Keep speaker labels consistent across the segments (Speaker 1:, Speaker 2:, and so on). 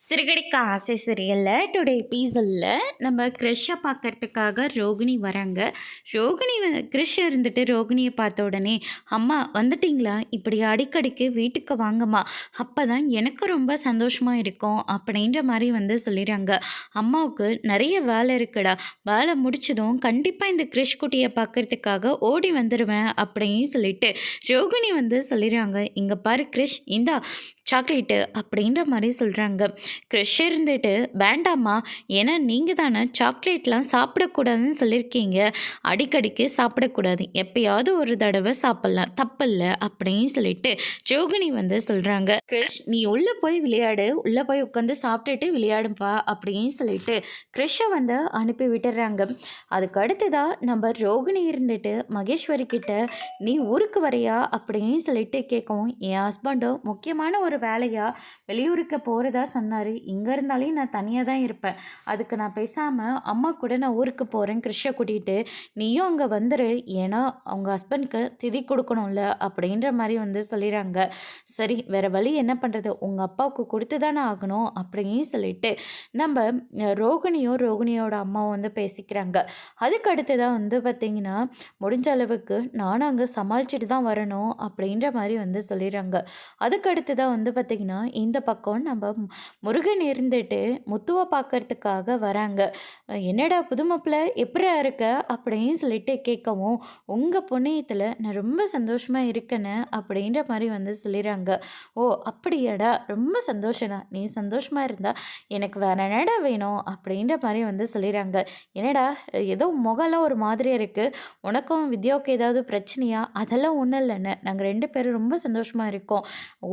Speaker 1: சிறுகடிக்க ஆசை சீரியலில் டுடே எபிசோடில் நம்ம கிறிஷை பார்க்கறதுக்காக ரோகிணி வராங்க. ரோகிணி கிறிஷ் இருந்துட்டு ரோகிணியை பார்த்த உடனே, அம்மா வந்துட்டிங்களா, இப்படி அடிக்கடிக்கு வீட்டுக்கு வாங்கம்மா, அப்போ தான் எனக்கு ரொம்ப சந்தோஷமாக இருக்கும் அப்படின்ற மாதிரி சொல்லிடுறாங்க. அம்மாவுக்கு நிறைய வேலை இருக்குடா, வேலை முடிச்சதும் கண்டிப்பாக இந்த கிறிஷ் குட்டியை பார்க்கறதுக்காக ஓடி வந்துடுவேன் அப்படின்னு சொல்லிட்டு ரோகிணி சொல்லிடுறாங்க. இங்கே பாரு கிறிஷ், இந்தா சாக்லேட்டு அப்படின்ற மாதிரி சொல்கிறாங்க. கிறிஷ் இருந்துட்டு, வேண்டாம்மா, ஏன்னா நீங்கள் தானே சாக்லேட்லாம் சாப்பிடக்கூடாதுன்னு சொல்லியிருக்கீங்க, அடிக்கடிக்கு சாப்பிடக்கூடாது, எப்பயாவது ஒரு தடவை சாப்பிட்லாம், தப்பில்லை அப்படின்னு சொல்லிட்டு ரோகிணி சொல்கிறாங்க. கிறிஷ், நீ உள்ளே போய் விளையாடு, உள்ளே போய் உட்காந்து சாப்பிட்டுட்டு விளையாடுப்பா அப்படின்னு சொல்லிட்டு கிறிஷை அனுப்பி விட்டுறாங்க. அதுக்கு அடுத்துதான் நம்ம ரோகிணி இருந்துட்டு மகேஸ்வரி கிட்ட, நீ ஊருக்கு வரையா அப்படின்னு சொல்லிட்டு கேட்கவும், என் ஹஸ்பண்டும் முக்கியமான ஒரு வேலையாக வெளியூருக்கு போகிறதா சொன்னார், இங்கே இருந்தாலையும் நான் தனியாக தான் இருப்பேன், அதுக்கு நான் பேசாமல் அம்மா கூட நான் ஊருக்கு போகிறேன் கிறிஷை கூட்டிகிட்டு, நீயும் அங்கே வந்துரு, ஏன்னா அவங்க ஹஸ்பண்ட்க்கு திதி கொடுக்கணும்ல அப்படின்ற மாதிரி சொல்லிடுறாங்க. சரி, வேறு வழி என்ன பண்ணுறது, உங்கள் அப்பாவுக்கு கொடுத்து தானே ஆகணும் அப்படின்னு சொல்லிட்டு நம்ம ரோகிணியோட அம்மாவும் பேசிக்கிறாங்க. அதுக்கு அடுத்து தான் பார்த்திங்கன்னா, முடிஞ்ச அளவுக்கு நானும் அங்கே சமாளிச்சுட்டு தான் வரணும் அப்படின்ற மாதிரி சொல்லிடுறாங்க. அதுக்கு அடுத்து தான் பார்த்திங்கன்னா, இந்த பக்கம் நம்ம முருகன் இருந்துட்டு முத்துவை பார்க்கறதுக்காக வராங்க. என்னடா புது மாப்பிள்ளை எப்படியா இருக்க அப்படின்னு சொல்லிட்டு கேட்கவும், உங்கள் புண்ணியத்தில் நான் ரொம்ப சந்தோஷமாக இருக்கேன்னு அப்படின்ற மாதிரி சொல்லிடுறாங்க. ஓ அப்படியாடா, ரொம்ப சந்தோஷம்டா, நீ சந்தோஷமாக இருந்தால் எனக்கு வேற என்னடா வேணும் அப்படின்ற மாதிரி சொல்லிடுறாங்க. என்னடா ஏதோ முகம்லாம் ஒரு மாதிரியாக இருக்குது, உனக்கும் வித்யாவுக்கு ஏதாவது பிரச்சனையா? அதெல்லாம் ஒன்றும் இல்லைன்னு, நாங்கள் 2 பேரும் ரொம்ப சந்தோஷமாக இருக்கோம்,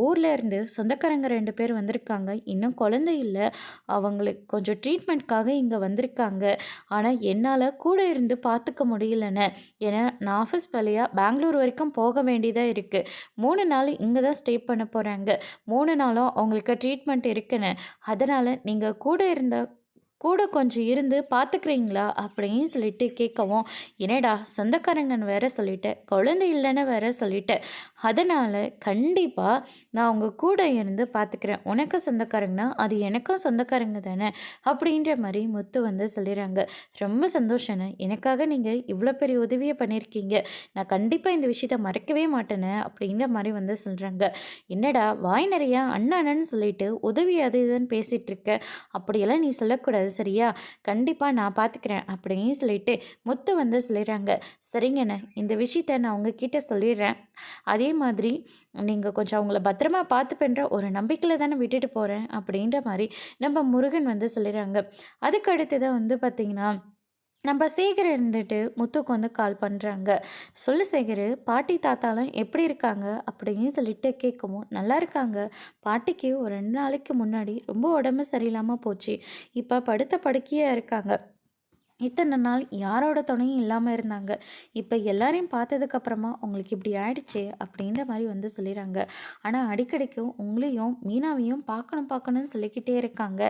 Speaker 1: ஊரில் இருந்து சொந்தக்காரங்க 2 பேர் வந்திருக்காங்க, இன்னும் குழந்தை இல்லை, அவங்களுக்கு கொஞ்சம் ட்ரீட்மெண்ட்காக இங்கே வந்திருக்காங்க, ஆனால் என்னால் கூட இருந்து பார்த்துக்க முடியலன்னு, ஏன்னா நான் ஆஃபீஸ் வேலையாக பெங்களூர் வரைக்கும் போக வேண்டியதாக இருக்குது, 3 நாள் இங்கே தான் ஸ்டே பண்ண போகிறாங்க, 3 நாளும் அவங்களுக்கு ட்ரீட்மெண்ட் இருக்குன்னு, அதனால் நீங்கள் கூட கொஞ்சம் இருந்து பார்த்துக்கிறீங்களா அப்படின்னு சொல்லிட்டு கேட்கவும், என்னடா சொந்தக்காரங்கன்னு வேற சொல்லிட்டேன், குழந்தை இல்லைன்னு வேற சொல்லிட்டேன், அதனால் கண்டிப்பாக நான் உங்கள் கூட இருந்து பார்த்துக்கிறேன், உனக்கு சொந்தக்காரங்கன்னா அது எனக்கும் சொந்தக்காரங்க தானே அப்படின்ற மாதிரி முத்து சொல்லிடுறாங்க. ரொம்ப சந்தோஷண்ணே, எனக்காக நீங்கள் இவ்வளோ பெரிய உதவியை பண்ணியிருக்கீங்க, நான் கண்டிப்பாக இந்த விஷயத்த மறக்கவே மாட்டேனே அப்படின்ற மாதிரி சொல்கிறாங்க. என்னடா வாய் நிறையா அண்ணன்னு சொல்லிட்டு உதவி அது இதுன்னு பேசிகிட்டு இருக்க, அப்படியெல்லாம் நீ சொல்லக்கூடாது சரியா, கண்டிப்பாக நான் பார்த்துக்கிறேன் அப்படின்னு சொல்லிட்டு முத்து சொல்லிடுறாங்க. சரிங்கண்ணே, இந்த விஷயத்த நான் உங்ககிட்ட சொல்லிடுறேன், அதே மாதிரி நீங்கள் கொஞ்சம் அவங்கள பத்திரமா பார்த்துப்பேன்ற ஒரு நம்பிக்கையில் தானே விட்டுட்டு போகிறேன் அப்படின்ற மாதிரி நம்ம முருகன் சொல்லிடுறாங்க. அதுக்கு அடுத்து தான் பார்த்திங்கன்னா, நம்ம சேகர் இருந்துட்டு முத்துக்கு கால் பண்ணுறாங்க. சொல்லு சேகர், பாட்டி தாத்தாலாம் எப்படி இருக்காங்க அப்படின்னு சொல்லிட்டு கேட்கவும், நல்லா இருக்காங்க, பாட்டிக்கு ஒரு 2 நாளைக்கு முன்னாடி ரொம்ப உடம்பு சரியில்லாமல் போச்சு, இப்போ படுத்த படுக்கையாக இருக்காங்க, இத்தனை நாள் யாரோட துணையும் இல்லாமல் இருந்தாங்க, இப்போ எல்லாரையும் பார்த்ததுக்கப்புறமா உங்களுக்கு இப்படி ஆயிடுச்சு அப்படின்ற மாதிரி சொல்லிடுறாங்க. ஆனால் அடிக்கடிக்கு உங்களையும் மீனாவையும் பார்க்கணும்னு சொல்லிக்கிட்டே இருக்காங்க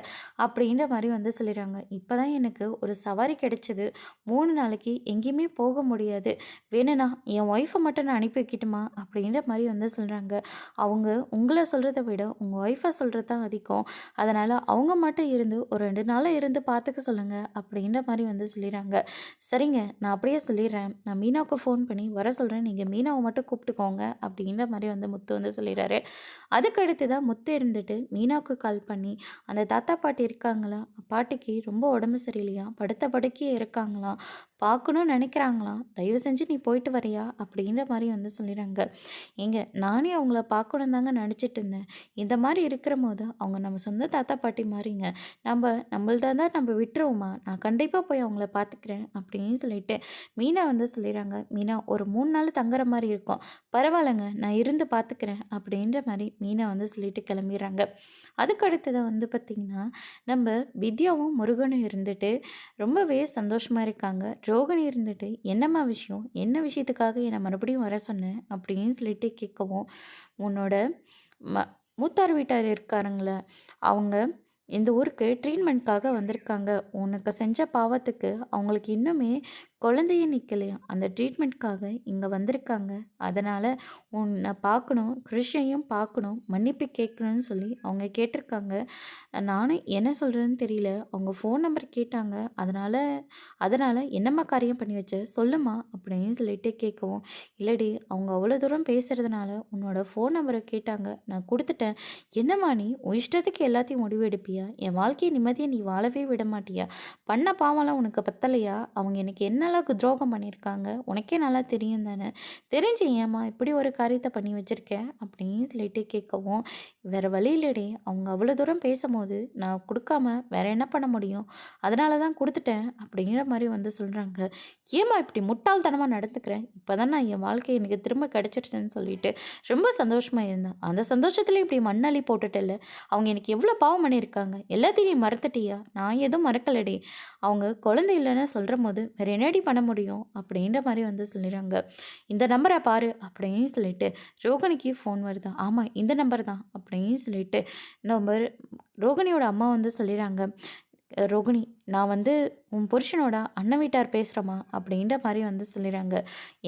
Speaker 1: அப்படின்ற மாதிரி சொல்லிடுறாங்க. இப்போ தான் எனக்கு ஒரு சவாரி கிடைச்சிது, 3 நாளைக்கு எங்கேயுமே போக முடியாது, வேணும்னா என் ஒய்ஃபை மட்டும் நான் அனுப்பி வைக்கட்டுமா அப்படின்ற மாதிரி சொல்கிறாங்க. அவங்க உங்களை சொல்கிறத விட உங்கள் ஒய்ஃபை சொல்கிறது தான் அதிகம், அதனால் அவங்க மட்டும் இருந்து ஒரு 2 நாளாக இருந்து பார்த்துக்க சொல்லுங்கள் அப்படின்ற மாதிரி சொல்லிடுறாங்க. சரிங்க, நான் அப்படியே சொல்லிடுறேன், நான் மீனாவுக்கு ஃபோன் பண்ணி வர சொல்கிறேன், நீங்கள் மீனாவை மட்டும் கூப்பிட்டுக்கோங்க அப்படின்ற மாதிரி முத்து சொல்லிடுறாரு. அதுக்கு அடுத்து தான் முத்து இருந்துட்டு மீனாவுக்கு கால் பண்ணி, அந்த தாத்தா பாட்டி இருக்காங்களா, பாட்டிக்கு ரொம்ப உடம்பு சரியில்லையா, படுத்த படுக்கையே இருக்காங்களாம், பார்க்கணும்னு நினைக்கிறாங்களாம், தயவு செஞ்சு நீ போயிட்டு வரியா அப்படின்ற மாதிரி சொல்லிடுறாங்க. ஏங்க, நானே அவங்கள பார்க்கணும் தாங்க நினச்சிட்டு இருந்தேன், இந்த மாதிரி இருக்கிற போது அவங்க நம்ம சொந்த தாத்தா பாட்டி மாதிரிங்க, நம்மள்தான் தான் நம்ம விட்டுருவோமா, நான் கண்டிப்பாக போய் அவங்கள பார்த்துக்கிறேன் அப்படின்னு சொல்லிட்டு மீனா சொல்லிடுறாங்க. மீனா ஒரு 3 நாள் தங்குற மாதிரி இருக்கும், பரவாயில்லைங்க, நான் இருந்து பார்த்துக்கிறேன் அப்படின்ற மாதிரி மீனா சொல்லிட்டு கிளம்பிடுறாங்க. அதுக்கு அடுத்தது பார்த்திங்கன்னா, நம்ம வித்யாவும் முருகனும் இருந்துட்டு ரொம்பவே சந்தோஷமாக இருக்காங்க. ரோகிணி இருந்துட்டு, என்னம்மா விஷயம், என்ன விஷயத்துக்காக என்னை மறுபடியும் வர சொன்னேன் அப்படின்னு சொல்லிட்டு கேட்கவும், உன்னோட ம மூத்தார் வீட்டார் இருக்காருங்கள, அவங்க இந்த ஊருக்கு ட்ரீட்மெண்ட்காக வந்திருக்காங்க, உனக்கு செஞ்ச பாவத்துக்கு அவங்களுக்கு இன்னுமே குழந்தையே நிக்கலையா, அந்த ட்ரீட்மெண்ட்காக இங்க வந்திருக்காங்க. அதனால உன்ன பார்க்கணும், கிருஷ்ணயும் பார்க்கணும், மன்னிப்பு கேட்கணும்னு சொல்லி அவங்க கேட்டிருக்காங்க. நானும் என்ன சொல்றதுன்னு தெரியல. அவங்க ஃபோன் நம்பர் கேட்டாங்க. அதனால அதனால "என்னம்மா காரியம் பண்ணி வச்ச? சொல்லும்மா" அப்படின்னு சொல்லிட்டு கேட்கவும், "இல்லடி அவங்க அவ்வளோ தூரம் பேசுறதுனால உன்னோட ஃபோன் நம்பர கேட்டாங்க. நான் குடுத்துட்டேன். என்னம்மா நீ உன் இஷ்டத்துக்கு எல்லாத்தையும் முடிவு எடுப்பியா? என் வாழ்க்கை நிம்மதியா நீ வாழவே விட மாட்டியா? பண்ண பாவம்லாம் உனக்கு பத்தலையா? அவங்க எனக்கு என்ன அளவுக்கு துரோகம் பண்ணியிருக்காங்க. உனக்கே நல்லா தெரியும் தானே. தெரிஞ்சு ஏம்மா இப்படி ஒரு காரியத்த பண்ணி வச்சிருக்க?" அப்படின்னு சொல்லிட்டு கேட்கவும், வேற வழி இல்லடி. அவங்க அவ்வளோ தூரம் பேசும்போது நான் குடுக்காம வேற என்ன பண்ண முடியும்? அதனால தான் குடுத்துட்டேன் அப்படிங்கிற மாரி வந்து சொல்றாங்க. ஏம்மா இப்படி முட்டாள்தனமா நடந்துக்கிற? இப்பதான் நான் என் வாழ்க்கை எனக்கு திரும்ப கிடைச்சிருச்சுன்னு சொல்லிட்டு ரொம்ப சந்தோஷமா இருந்தேன். அந்த சந்தோஷத்துலயும் இப்படி மண்ணள்ளி போட்டுட்டல்ல. அவங்க எனக்கு எவ்வளோ பாவம் பண்ணியிருக்காங்க. எல்லாத்தையும் நீ மறந்துட்டியா? நான் எதுவும் மறக்கலடி. அவங்க குழந்தை இல்லைன்னு சொல்றம்போது வேற என்னடி பண்ண முடியும்? அப்படின்ற மாரி வந்து சொல்லிறாங்க. இந்த நம்பர பாரு அப்படின்னு சொல்லிட்டு ரோகிணிக்கு ஃபோன் வருதா? ஆமா இந்த நம்பர் தான் அப்படின்னு சொல்லிட்டு நம்பர் ரோகிணியோட அம்மா வந்து சொல்லிறாங்க. ரோகிணி நான் வந்து உன் புருஷனோட அண்ணன் வீட்டார் பேசுகிறேம்மா அப்படின்ற மாதிரி வந்து சொல்லிடுறாங்க.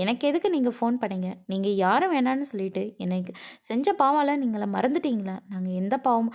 Speaker 1: எனக்கு எதுக்கு நீங்கள் ஃபோன் பண்ணீங்க? நீங்கள் யாரும் வேணான்னு சொல்லிட்டு எனக்கு செஞ்ச பாவம்லாம் நீங்கள மறந்துட்டீங்களா? நாங்கள் எந்த பாவம்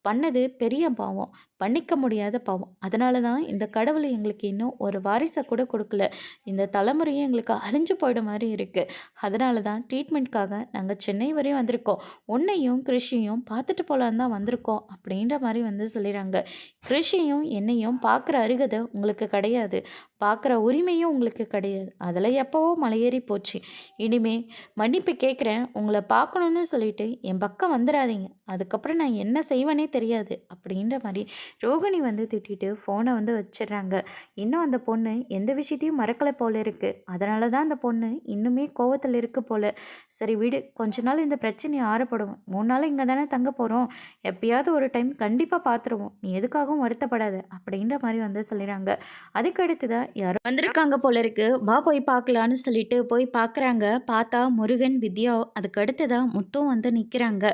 Speaker 1: பண்ணது பெரிய பாவம். மன்னிக்க முடியாத பாவம். அதனால தான் இந்த கடவுள் எங்களுக்கு இன்னும் ஒரு வாரிச கூட குடுக்கல. இந்த தலைமுறையே எங்களுக்கு அழிஞ்சு போயிட மாரி இருக்கு. அதனால தான் ட்ரீட்மெண்ட்காக நாங்க சென்னை வரையும் வந்திருக்கோம். உன்னையும், கிரிஷையும் பார்த்துட்டு போலான்னு தான் வந்திருக்கோம். அப்படின்ற மாரி வந்து சொல்லிறாங்க. கிரிஷையும் என்னையும் பார்க்குற அருகதை உங்களுக்கு கிடையாது. பார்க்குற உரிமையும் உங்களுக்கு கிடையாது. அதெல்லாம் எப்பவோ மலையேறி போச்சு. இனிமே மன்னிப்பு கேட்குறேன். உங்கள பார்க்கணும்னு சொல்லிட்டு என் பக்கம் வந்துராதீங்க. அதுக்கப்புறம் நான் என்ன செய்வேனே தெரியாது. அப்படின்ற மாரி ரோகிணி வந்து திட்டிட்டு ஃபோனை வந்து வச்சிடுறாங்க. இன்னும் அந்த பொண்ணு எந்த விஷயத்தையும் மறக்கலை போல இருக்கு. அதனால தான் அந்த பொண்ணு இன்னுமே கோவத்தில் இருக்கு போல. சரி விடு, கொஞ்ச நாள் இந்த பிரச்சனை ஆறப்படும். 3 நாள் இங்கே தானே தங்க போகிறோம். எப்பயாவது ஒரு டைம் கண்டிப்பாக பார்த்துருவோம். நீ எதுக்காகவும் வருத்தப்படாத அப்படின்ற மாதிரி வந்து சொல்லிடுறாங்க. அதுக்கு அடுத்ததான் யாரோ வந்திருக்காங்க போல இருக்கு. வா போய் பார்க்கலான்னு சொல்லிட்டு போய் பார்க்குறாங்க. பார்த்தா முருகன், வித்யா, அதுக்கு அடுத்ததான் முத்தும் வந்து நிற்கிறாங்க.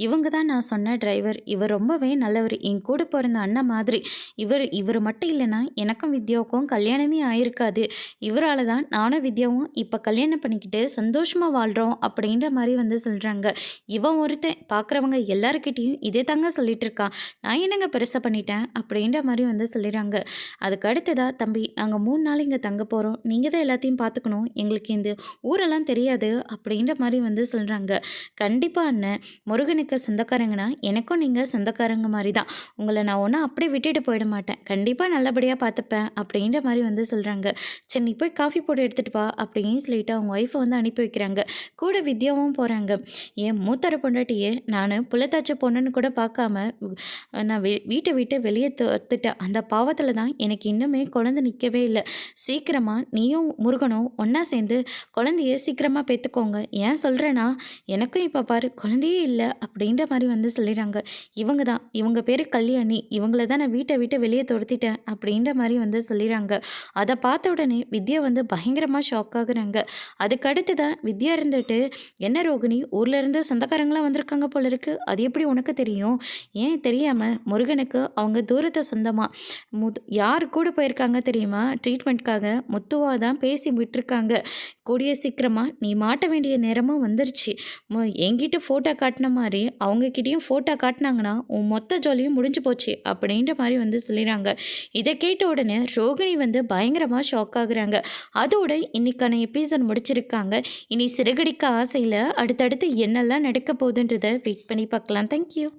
Speaker 1: இவங்க தான் நான் சொன்ன டிரைவர். இவர் ரொம்பவே நல்லவர். என் கூட பிறந்த அண்ணன் மாதிரி. இவர் மட்டும் இல்லைன்னா எனக்கும் வித்யாவுக்கும் கல்யாணமே ஆயிருக்காது. இவரால் தான் நானும் வித்யாவும் இப்போ கல்யாணம் பண்ணிக்கிட்டு சந்தோஷமாக வாழ்கிறோம் அப்படின்ற மாதிரி வந்து சொல்கிறாங்க. இவன் ஒருத்தன் பார்க்குறவங்க எல்லாருக்கிட்டேயும் இதே தாங்க சொல்லிட்டு இருக்கான். நான் என்னங்க பெருசாக பண்ணிட்டேன் அப்படின்ற மாதிரி வந்து சொல்லிடுறாங்க. அதுக்கு அடுத்ததாக தம்பி நாங்கள் 3 நாள் இங்கே தங்க போகிறோம். நீங்கள் தான் எல்லாத்தையும் பார்த்துக்கணும். எங்களுக்கு இந்த ஊரெல்லாம் தெரியாது அப்படின்ற மாதிரி வந்து சொல்கிறாங்க. கண்டிப்பாக அண்ணன், முருகனுக்கு சொந்தக்காரங்கன்னா எனக்கும் நீங்கள் சொந்தக்காரங்க மாதிரி தான். உங்களை நான் ஒன்றும் அப்படியே விட்டுட்டு போயிட மாட்டேன். கண்டிப்பாக நல்லபடியாக பார்த்துப்பேன் அப்படின்ற மாதிரி வந்து சொல்கிறாங்க. சரி நீ போய் காஃபி போட்டு எடுத்துகிட்டு வா அப்படின்னு சொல்லிட்டு அவங்க ஒய்ஃபை வந்து அனுப்பி வைக்கிறாங்க. கூட வித்யாவும் போகிறாங்க. என் மூத்தர பொண்டாட்டியே நான் புள்ளத்தாச்சி பொண்ணுன்னு கூட பார்க்காம நான் வீட்டை விட்டு வெளியே துரத்துட்டேன். அந்த பாவத்தில் தான் எனக்கு இன்னுமே குழந்தை நிற்கவே இல்லை. சீக்கிரமாக நீயும் முருகனும் ஒன்றா சேர்ந்து குழந்தைய சீக்கிரமாக பெற்றுக்கோங்க. ஏன் சொல்கிறேன்னா எனக்கும் இப்போ பாரு குழந்தையே இல்லை அப்படின்ற மாதிரி வந்து சொல்லிடுறாங்க. இவங்க பேர் கல்யாணி. இவங்கள தான் நான் வீட்டை விட்டு வெளியே துரத்திட்டேன் அப்படின்ற மாதிரி வந்து சொல்லிடுறாங்க. அதை பார்த்த உடனே வித்யா வந்து பயங்கரமாக ஷாக் ஆகுறாங்க. அதுக்கடுத்து தான் வித்யா இருந்துட்டு, என்ன ரோகிணி ஊர்ல இருந்து சொந்தக்காரங்களாம் வந்திருக்காங்க போல இருக்கு. அது எப்படி உனக்கு தெரியும்? ஏன் தெரியாம முருகனுக்கு அவங்க தூரத்தை சொந்தமா யார் கூட போயிருக்காங்க தெரியுமா? ட்ரீட்மெண்ட்காக முத்துவா தான் பேசி விட்டுருக்காங்க. கூடிய சீக்கிரமா நீ மாட்ட வேண்டிய நேரமும் வந்துருச்சு. என்கிட்ட ஃபோட்டோ காட்டின மாதிரி அவங்கக்கிட்டேயும் ஃபோட்டோ காட்டினாங்கன்னா உன் மொத்த ஜாலியும் முடிஞ்சு போச்சு அப்படின்ற மாதிரி வந்து சொல்லிடுறாங்க. இதை கேட்ட உடனே ரோகிணி வந்து பயங்கரமாக ஷாக் ஆகுறாங்க. அதோட இன்னைக்கான எபிசோட் முடிச்சிருக்காங்க. இனி சிறகடிக்க ஆசையில் அடுத்தடுத்து என்னெல்லாம் நடக்க போகுதுன்றதை வெயிட் பண்ணி பார்க்கலாம். தேங்க்யூ.